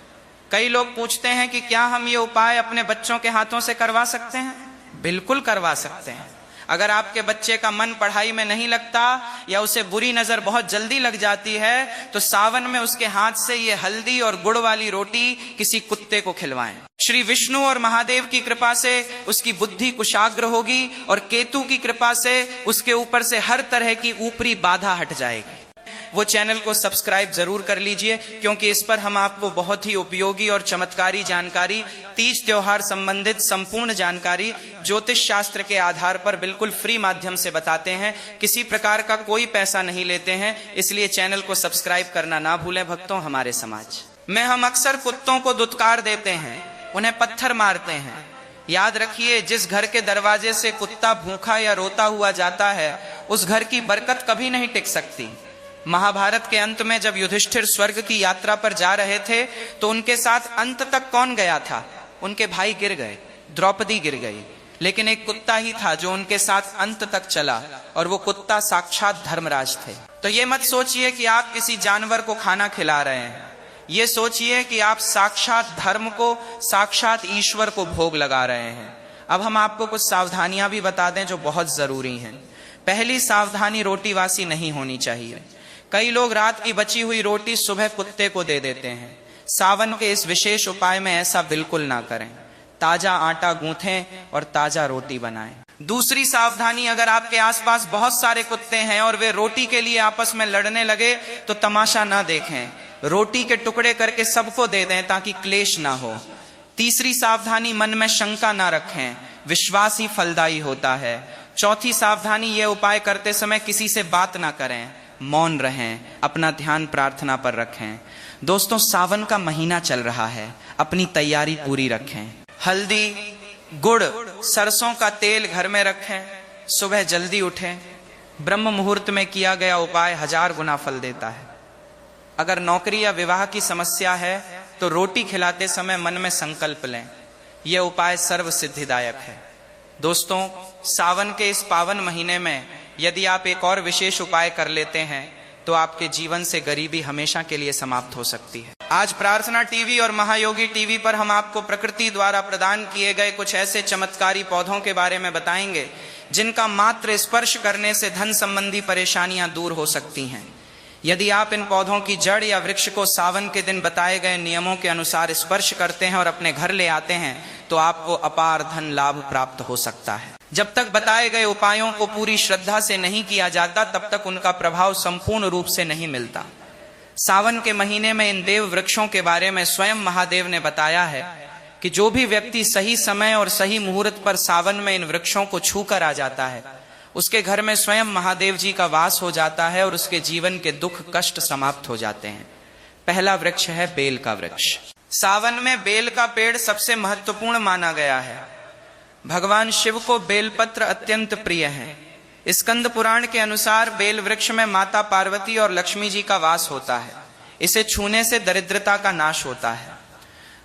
कई लोग पूछते हैं कि क्या हम ये उपाय अपने बच्चों के हाथों से करवा सकते हैं? बिल्कुल करवा सकते हैं। अगर आपके बच्चे का मन पढ़ाई में नहीं लगता या उसे बुरी नजर बहुत जल्दी लग जाती है तो सावन में उसके हाथ से ये हल्दी और गुड़ वाली रोटी किसी कुत्ते को खिलवाएं। श्री विष्णु और महादेव की कृपा से उसकी बुद्धि कुशाग्र होगी और केतु की कृपा से उसके ऊपर से हर तरह की ऊपरी बाधा हट जाएगी। वो चैनल को सब्सक्राइब जरूर कर लीजिए, क्योंकि इस पर हम आपको बहुत ही उपयोगी और चमत्कारी जानकारी, तीज त्योहार संबंधित संपूर्ण जानकारी ज्योतिष शास्त्र के आधार पर बिल्कुल फ्री माध्यम से बताते हैं। किसी प्रकार का कोई पैसा नहीं लेते हैं, इसलिए चैनल को सब्सक्राइब करना ना भूलें भक्तों। हमारे समाज में हम अक्सर कुत्तों को दुत्कार देते हैं, उन्हें पत्थर मारते हैं। याद रखिए, जिस घर के दरवाजे से कुत्ता भूखा या रोता हुआ जाता है, उस घर की बरकत कभी नहीं टिक सकती। महाभारत के अंत में जब युधिष्ठिर स्वर्ग की यात्रा पर जा रहे थे, तो उनके साथ अंत तक कौन गया था? उनके भाई गिर गए, द्रौपदी गिर गई, लेकिन एक कुत्ता ही था जो उनके साथ अंत तक चला, और वो कुत्ता साक्षात धर्मराज थे। तो ये मत सोचिए कि आप किसी जानवर को खाना खिला रहे हैं, ये सोचिए कि आप साक्षात धर्म को, साक्षात ईश्वर को भोग लगा रहे हैं। अब हम आपको कुछ सावधानियां भी बता दें जो बहुत जरूरी हैं। पहली सावधानी, रोटी वासी नहीं होनी चाहिए। कई लोग रात की बची हुई रोटी सुबह कुत्ते को दे देते हैं। सावन के इस विशेष उपाय में ऐसा बिल्कुल ना करें। ताजा आटा गूंथें और ताजा रोटी बनाएं। दूसरी सावधानी, अगर आपके आसपास बहुत सारे कुत्ते हैं और वे रोटी के लिए आपस में लड़ने लगे, तो तमाशा ना देखें, रोटी के टुकड़े करके सबको दे दें ताकि क्लेश ना हो। तीसरी सावधानी, मन में शंका ना रखें, विश्वास ही फलदायी होता है। चौथी सावधानी, ये उपाय करते समय किसी से बात ना करें, मौन रहें, अपना ध्यान प्रार्थना पर रखें। दोस्तों, सावन का महीना चल रहा है, अपनी तैयारी पूरी रखें। हल्दी, गुड़, सरसों का तेल घर में रखें, सुबह जल्दी उठें। ब्रह्म मुहूर्त में किया गया उपाय 1000 गुना फल देता है। अगर नौकरी या विवाह की समस्या है तो रोटी खिलाते समय मन में संकल्प लें, यह उपाय सर्व सिद्धिदायक है। दोस्तों, सावन के इस पावन महीने में यदि आप एक और विशेष उपाय कर लेते हैं तो आपके जीवन से गरीबी हमेशा के लिए समाप्त हो सकती है। आज प्रार्थना टीवी और महायोगी टीवी पर हम आपको प्रकृति द्वारा प्रदान किए गए कुछ ऐसे चमत्कारी पौधों के बारे में बताएंगे जिनका मात्र स्पर्श करने से धन संबंधी परेशानियां दूर हो सकती हैं। यदि आप इन पौधों की जड़ या वृक्ष को सावन के दिन बताए गए नियमों के अनुसार स्पर्श करते हैं और अपने घर ले आते हैं, तो आपको अपार धन लाभ प्राप्त हो सकता है। जब तक बताए गए उपायों को पूरी श्रद्धा से नहीं किया जाता, तब तक उनका प्रभाव संपूर्ण रूप से नहीं मिलता। सावन के महीने में इन देव वृक्षों के बारे में स्वयं महादेव ने बताया है कि जो भी व्यक्ति सही समय और सही मुहूर्त पर सावन में इन वृक्षों को छू कर आ जाता है, उसके घर में स्वयं महादेव जी का वास हो जाता है और उसके जीवन के दुख कष्ट समाप्त हो जाते हैं। पहला वृक्ष है बेल का वृक्ष। सावन में बेल का पेड़ सबसे महत्वपूर्ण माना गया है। भगवान शिव को बेलपत्र अत्यंत प्रिय है। स्कंद पुराण के अनुसार बेल वृक्ष में माता पार्वती और लक्ष्मी जी का वास होता है। इसे छूने से दरिद्रता का नाश होता है।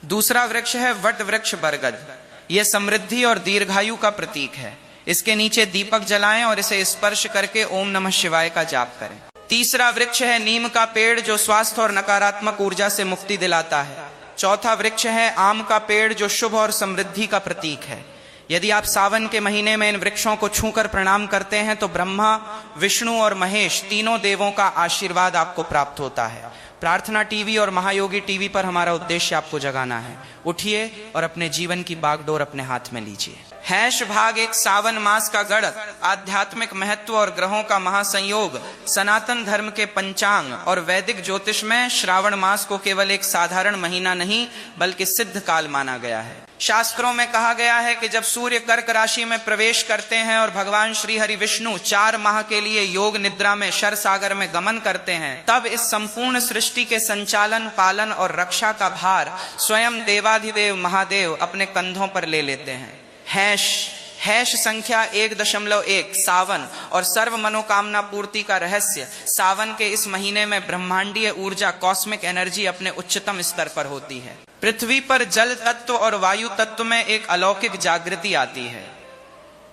दूसरा वृक्ष है वट वृक्ष बरगद। यह समृद्धि और दीर्घायु का प्रतीक है। इसके नीचे दीपक जलाएं और इसे स्पर्श करके ओम नमः शिवाय का जाप करें। तीसरा वृक्ष है नीम का पेड़, जो स्वास्थ्य और नकारात्मक ऊर्जा से मुक्ति दिलाता है। चौथा वृक्ष है आम का पेड़, जो शुभ और समृद्धि का प्रतीक है। यदि आप सावन के महीने में इन वृक्षों को छूकर प्रणाम करते हैं तो ब्रह्मा, विष्णु और महेश तीनों देवों का आशीर्वाद आपको प्राप्त होता है। प्रार्थना टीवी और महायोगी टीवी पर हमारा उद्देश्य आपको जगाना है। उठिए और अपने जीवन की बागडोर अपने हाथ में लीजिए। हैश भाग एक सावन मास का गढ़, आध्यात्मिक महत्व और ग्रहों का महासंयोग, सनातन धर्म के पंचांग और वैदिक ज्योतिष में श्रावण मास को केवल एक साधारण महीना नहीं बल्कि सिद्ध काल माना गया है। शास्त्रों में कहा गया है कि जब सूर्य कर्क राशि में प्रवेश करते हैं और भगवान श्री हरि विष्णु 4 माह के लिए योग निद्रा में क्षर सागर में गमन करते हैं, तब इस संपूर्ण सृष्टि के संचालन, पालन और रक्षा का भार स्वयं देवाधिदेव महादेव अपने कंधों पर ले लेते हैं। हैश संख्या 1.1 सावन और सर्व मनोकामना पूर्ति का रहस्य। सावन के इस महीने में ब्रह्मांडीय ऊर्जा, कॉस्मिक एनर्जी अपने उच्चतम स्तर पर होती है। पृथ्वी पर जल तत्व और वायु तत्व में एक अलौकिक जागृति आती है।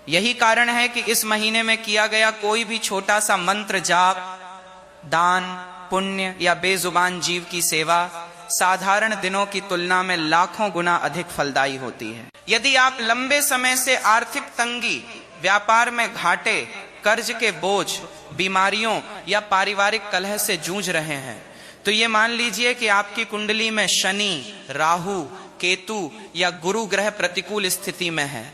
यही कारण है कि इस महीने में किया गया कोई भी छोटा सा मंत्र जाप, दान, पुण्य या बेजुबान जीव की सेवा साधारण दिनों की तुलना में लाखों गुना अधिक फलदायी होती है। यदि आप लंबे समय से आर्थिक तंगी, व्यापार में घाटे, कर्ज के बोझ, बीमारियों या पारिवारिक कलह से जूझ रहे हैं, तो ये मान लीजिए कि आपकी कुंडली में शनि, राहु, केतु या गुरु ग्रह प्रतिकूल स्थिति में है।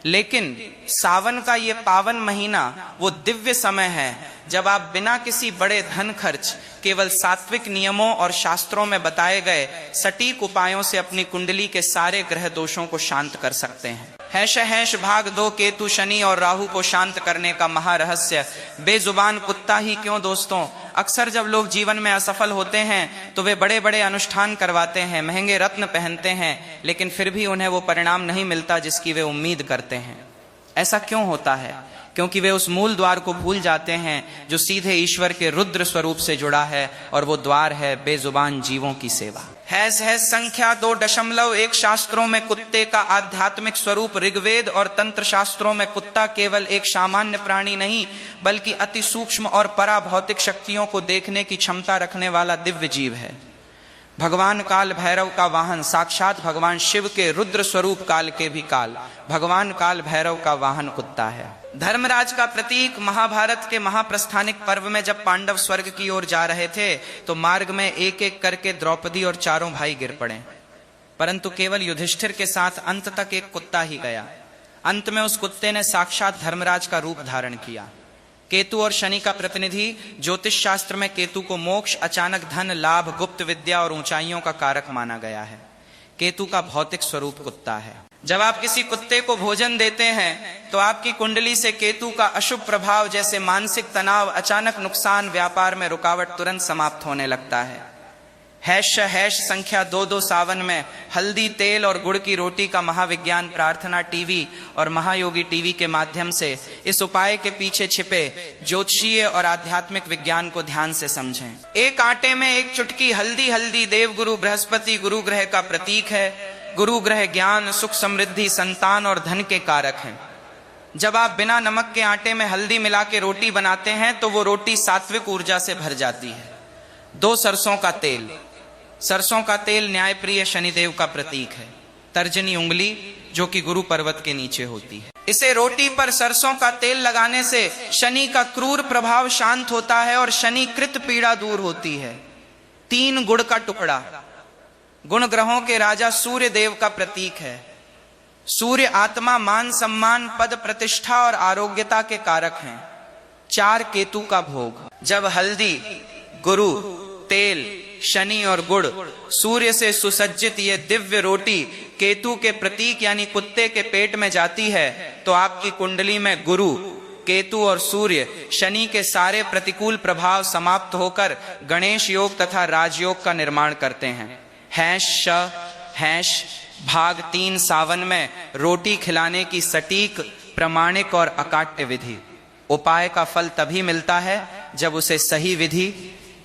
लेकिन सावन का ये पावन महीना वो दिव्य समय है जब आप बिना किसी बड़े धन खर्च केवल सात्विक नियमों और शास्त्रों में बताए गए सटीक उपायों से अपनी कुंडली के सारे ग्रह दोषों को शांत कर सकते हैं। हैश भाग 2 केतु शनि और राहु को शांत करने का महारहस्य। बेजुबान कुत्ता ही क्यों दोस्तों, अक्सर जब लोग जीवन में असफल होते हैं तो वे बड़े बड़े अनुष्ठान करवाते हैं, महंगे रत्न पहनते हैं, लेकिन फिर भी उन्हें वो परिणाम नहीं मिलता जिसकी वे उम्मीद करते हैं। ऐसा क्यों होता है? क्योंकि वे उस मूल द्वार को भूल जाते हैं जो सीधे ईश्वर के रुद्र स्वरूप से जुड़ा है, और वो द्वार है बेजुबान जीवों की सेवा। हैज संख्या 2.1 शास्त्रों में कुत्ते का आध्यात्मिक स्वरूप। ऋग्वेद और तंत्र शास्त्रों में कुत्ता केवल एक सामान्य प्राणी नहीं बल्कि अति सूक्ष्म और पराभौतिक शक्तियों को देखने की क्षमता रखने वाला दिव्य जीव है। भगवान काल भैरव का वाहन, साक्षात भगवान शिव के रुद्र स्वरूप काल के भी काल, भगवान काल भैरव का वाहन कुत्ता है। धर्मराज का प्रतीक। महाभारत के महाप्रस्थानिक पर्व में जब पांडव स्वर्ग की ओर जा रहे थे तो मार्ग में एक एक करके द्रौपदी और चारों भाई गिर पड़े, परंतु केवल युधिष्ठिर के साथ अंत तक एक कुत्ता ही गया। अंत में उस कुत्ते ने साक्षात धर्मराज का रूप धारण किया। केतु और शनि का प्रतिनिधि। ज्योतिष शास्त्र में केतु को मोक्ष, अचानक धन लाभ, गुप्त विद्या और ऊंचाइयों का कारक माना गया है। केतु का भौतिक स्वरूप कुत्ता है। जब आप किसी कुत्ते को भोजन देते हैं तो आपकी कुंडली से केतु का अशुभ प्रभाव जैसे मानसिक तनाव, अचानक नुकसान, व्यापार में रुकावट तुरंत समाप्त होने लगता है। हैश संख्या 2 सावन में हल्दी, तेल और गुड़ की रोटी का महाविज्ञान। प्रार्थना टीवी और महायोगी टीवी के माध्यम से इस उपाय के पीछे छिपे ज्योतिषीय और आध्यात्मिक विज्ञान को ध्यान से समझें। एक आटे में एक चुटकी हल्दी देवगुरु बृहस्पति गुरु ग्रह का प्रतीक है। गुरु ग्रह ज्ञान, सुख, समृद्धि, संतान और धन के कारक हैं। जब आप बिना नमक के आटे में हल्दी मिला के रोटी बनाते हैं तो वो रोटी सात्विक ऊर्जा से भर जाती है। 2 सरसों का तेल। सरसों का तेल न्यायप्रिय शनिदेव का प्रतीक है। तर्जनी उंगली जो कि गुरु पर्वत के नीचे होती है। इसे रोटी पर सरसों का तेल लगाने से शनि का क्रूर प्रभाव शांत होता है और शनि कृत पीड़ा दूर होती है। 3 गुड़ का टुकड़ा। गुण ग्रहों के राजा सूर्य देव का प्रतीक है। सूर्य आत्मा, मान सम्मान, पद प्रतिष्ठा और आरोग्यता के कारक हैं। 4 केतु का भोग। जब हल्दी, गुरु, तेल, शनि और गुड़, सूर्य से सुसज्जित ये दिव्य रोटी केतु के प्रतीक यानी कुत्ते के पेट में जाती है तो आपकी कुंडली में गुरु, केतु और सूर्य, शनि के सारे प्रतिकूल प्रभाव समाप्त होकर गणेश योग तथा राजयोग का निर्माण करते हैं। हैश भाग 3 सावन में रोटी खिलाने की सटीक, प्रामाणिक और अकाट्य विधि। उपाय का फल तभी मिलता है जब उसे सही विधि,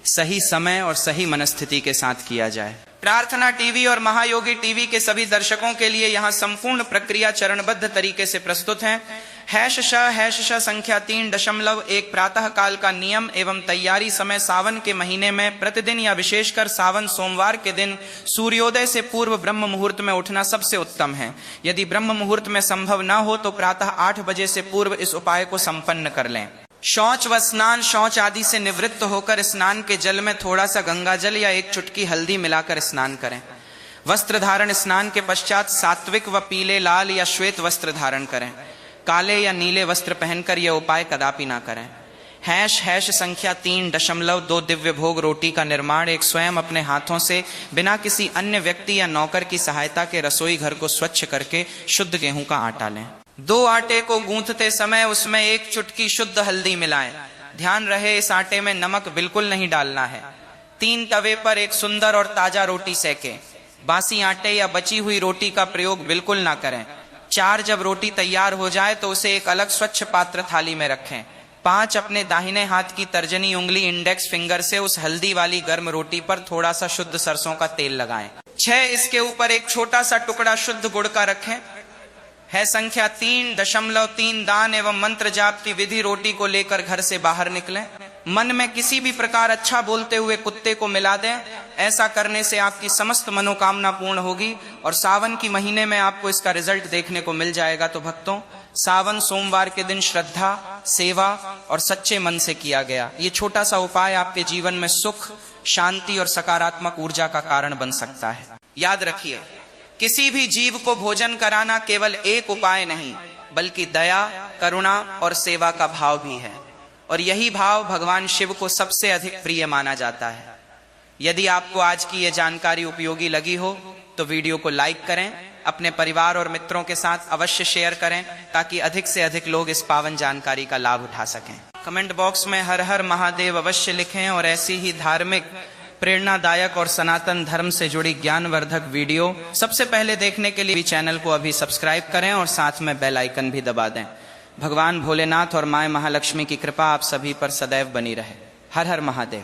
सही समय और सही मनस्थिति के साथ किया जाए। प्रार्थना टीवी और महायोगी टीवी के सभी दर्शकों के लिए यहाँ संपूर्ण प्रक्रिया चरणबद्ध तरीके से प्रस्तुत है। हैश संख्या 3.1 प्रातः काल का नियम एवं तैयारी समय। सावन के महीने में प्रतिदिन या विशेषकर सावन सोमवार के दिन सूर्योदय से पूर्व ब्रह्म मुहूर्त में उठना सबसे उत्तम है। यदि ब्रह्म मुहूर्त में संभव न हो तो प्रातः 8 बजे से पूर्व इस उपाय को संपन्न कर लें। शौच व स्नान। शौच आदि से निवृत्त होकर स्नान के जल में थोड़ा सा गंगा जल या एक चुटकी हल्दी मिलाकर स्नान करें। वस्त्र धारण। स्नान के पश्चात सात्विक व पीले, लाल या श्वेत वस्त्र धारण करें। काले या नीले वस्त्र पहनकर यह उपाय कदापि ना करें। हैश संख्या 3.2 दिव्य भोग रोटी का निर्माण। एक स्वयं अपने हाथों से बिना किसी अन्य व्यक्ति या नौकर की सहायता के रसोई घर को स्वच्छ करके शुद्ध गेहूं का आटा लें। 2 आटे को गूंथते समय उसमें 1 चुटकी शुद्ध हल्दी मिलाएं। ध्यान रहे इस आटे में नमक बिल्कुल नहीं डालना है। 3 तवे पर एक सुंदर और ताजा रोटी सेकें। बासी आटे या बची हुई रोटी का प्रयोग बिल्कुल ना करें। 4 जब रोटी तैयार हो जाए तो उसे एक अलग स्वच्छ पात्र थाली में रखें। 5 अपने दाहिने हाथ की तर्जनी उंगली इंडेक्स फिंगर से उस हल्दी वाली गर्म रोटी पर थोड़ा सा शुद्ध सरसों का तेल लगाएं। 6 इसके ऊपर एक छोटा सा टुकड़ा शुद्ध गुड़ का रखें। है संख्या 3.3 दान एवं मंत्र जाप की विधि। रोटी को लेकर घर से बाहर निकलें। मन में किसी भी प्रकार अच्छा बोलते हुए कुत्ते को मिला दें। ऐसा करने से आपकी समस्त मनोकामना पूर्ण होगी और सावन की महीने में आपको इसका रिजल्ट देखने को मिल जाएगा। तो भक्तों, सावन सोमवार के दिन श्रद्धा, सेवा और सच्चे मन से किया गया ये छोटा सा उपाय आपके जीवन में सुख, शांति और सकारात्मक ऊर्जा का कारण बन सकता है। याद रखिए, किसी भी जीव को भोजन कराना केवल एक उपाय नहीं बल्कि दया, करुणा और सेवा का भाव भी है। और यही भाव भगवान शिव को सबसे अधिक प्रिय माना जाता है। यदि आपको आज की ये जानकारी उपयोगी लगी हो तो वीडियो को लाइक करें, अपने परिवार और मित्रों के साथ अवश्य शेयर करें ताकि अधिक से अधिक लोग इस पावन जानकारी का लाभ उठा सकें। कमेंट बॉक्स में हर हर महादेव अवश्य लिखें और ऐसी ही धार्मिक, प्रेरणादायक और सनातन धर्म से जुड़ी ज्ञानवर्धक वीडियो सबसे पहले देखने के लिए चैनल को अभी सब्सक्राइब करें और साथ में बेल आइकन भी दबा दें। भगवान भोलेनाथ और माँ महालक्ष्मी की कृपा आप सभी पर सदैव बनी रहे। हर हर महादेव।